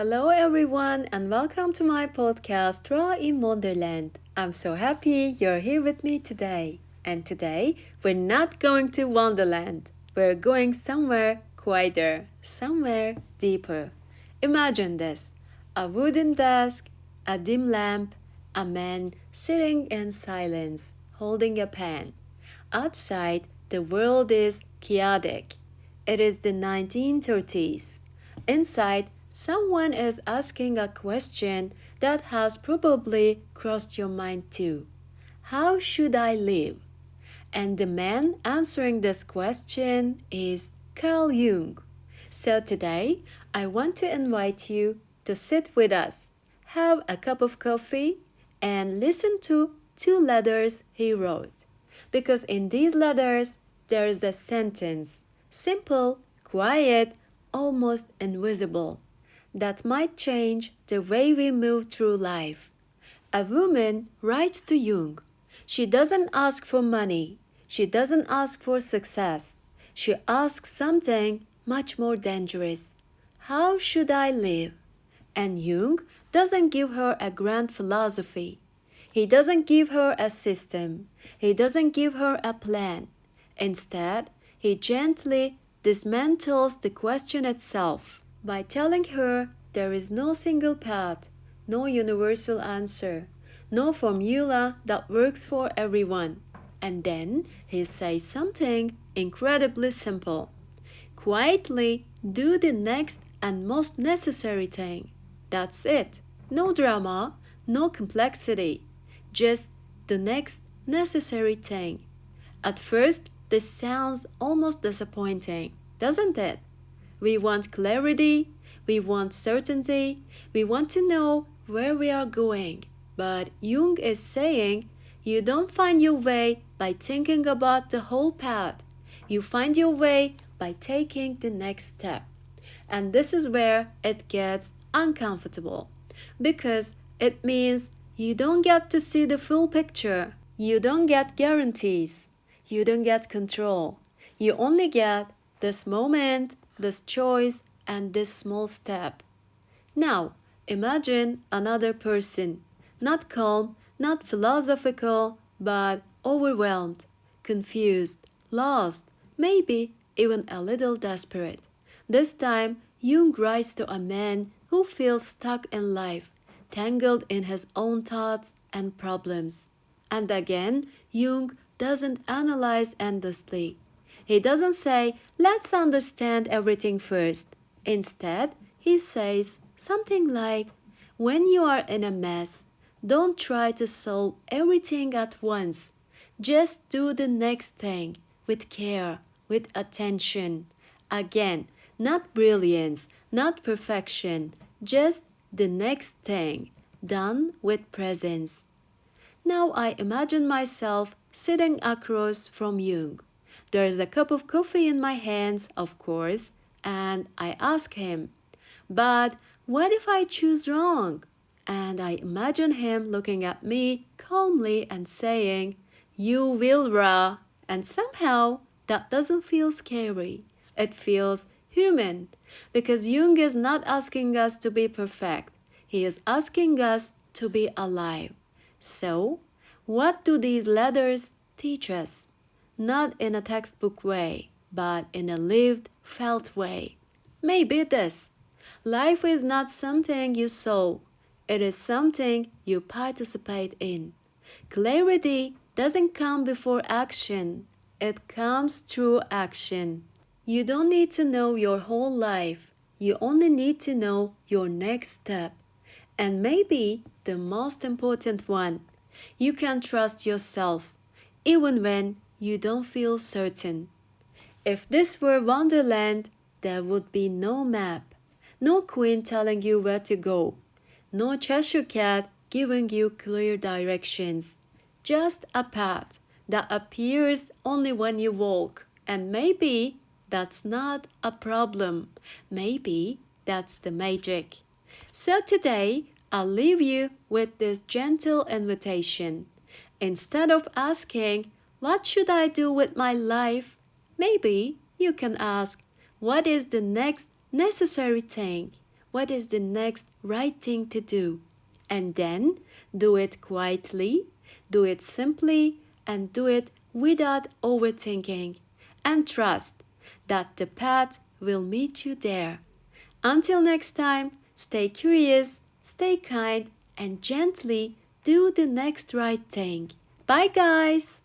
Hello, everyone, and welcome to my podcast, Raw in Wonderland. I'm so happy you're here with me today. And today, we're not going to Wonderland. We're going somewhere quieter, somewhere deeper. Imagine this: a wooden desk, a dim lamp, a man sitting in silence, holding a pen. Outside, the world is chaotic. It is the 1930s. Inside, someone is asking a question that has probably crossed your mind too. How should I live? And the man answering this question is Carl Jung. So today, I want to invite you to sit with us, have a cup of coffee, and listen to two letters he wrote. Because in these letters, there is a sentence, simple, quiet, almost invisible, that might change the way we move through life. A woman writes to Jung. She doesn't ask for money. She doesn't ask for success. She asks something much more dangerous. How should I live? And Jung doesn't give her a grand philosophy. He doesn't give her a system. He doesn't give her a plan. Instead, he gently dismantles the question itself by telling her there is no single path, no universal answer, no formula that works for everyone. And then he says something incredibly simple. Quietly do the next and most necessary thing. That's it. No drama, no complexity. Just the next necessary thing. At first, this sounds almost disappointing, doesn't it? We want clarity, we want certainty, we want to know where we are going. But Jung is saying you don't find your way by thinking about the whole path. You find your way by taking the next step. And this is where it gets uncomfortable because it means you don't get to see the full picture. You don't get guarantees. You don't get control. You only get this moment, this choice, and this small step. Now, imagine another person, not calm, not philosophical, but overwhelmed, confused, lost, maybe even a little desperate. This time, Jung writes to a man who feels stuck in life, tangled in his own thoughts and problems. And again, Jung doesn't analyze endlessly. He doesn't say, let's understand everything first. Instead, he says something like, when you are in a mess, don't try to solve everything at once. Just do the next thing with care, with attention. Again, not brilliance, not perfection, just the next thing, done with presence. Now I imagine myself sitting across from Jung. There is a cup of coffee in my hands, of course, and I ask him, but what if I choose wrong? And I imagine him looking at me calmly and saying, you will, Ra. And somehow that doesn't feel scary. It feels human because Jung is not asking us to be perfect. He is asking us to be alive. So, what do these letters teach us? Not in a textbook way, but in a lived, felt way. Maybe this: life is not something you solve, it is something you participate in. Clarity doesn't come before action, it comes through action. You don't need to know your whole life, you only need to know your next step. And maybe the most important one, you can trust yourself, even when you don't feel certain. If this were Wonderland, there would be no map, no queen telling you where to go, no Cheshire cat giving you clear directions, just a path that appears only when you walk. And maybe that's not a problem. Maybe that's the magic. So today, I'll leave you with this gentle invitation. Instead of asking, what should I do with my life? Maybe you can ask, what is the next necessary thing? what is the next right thing to do. And then do it quietly, do it simply, and do it without overthinking. And trust that the path will meet you there. Until next time, stay curious, stay kind, and gently do the next right thing. Bye, guys!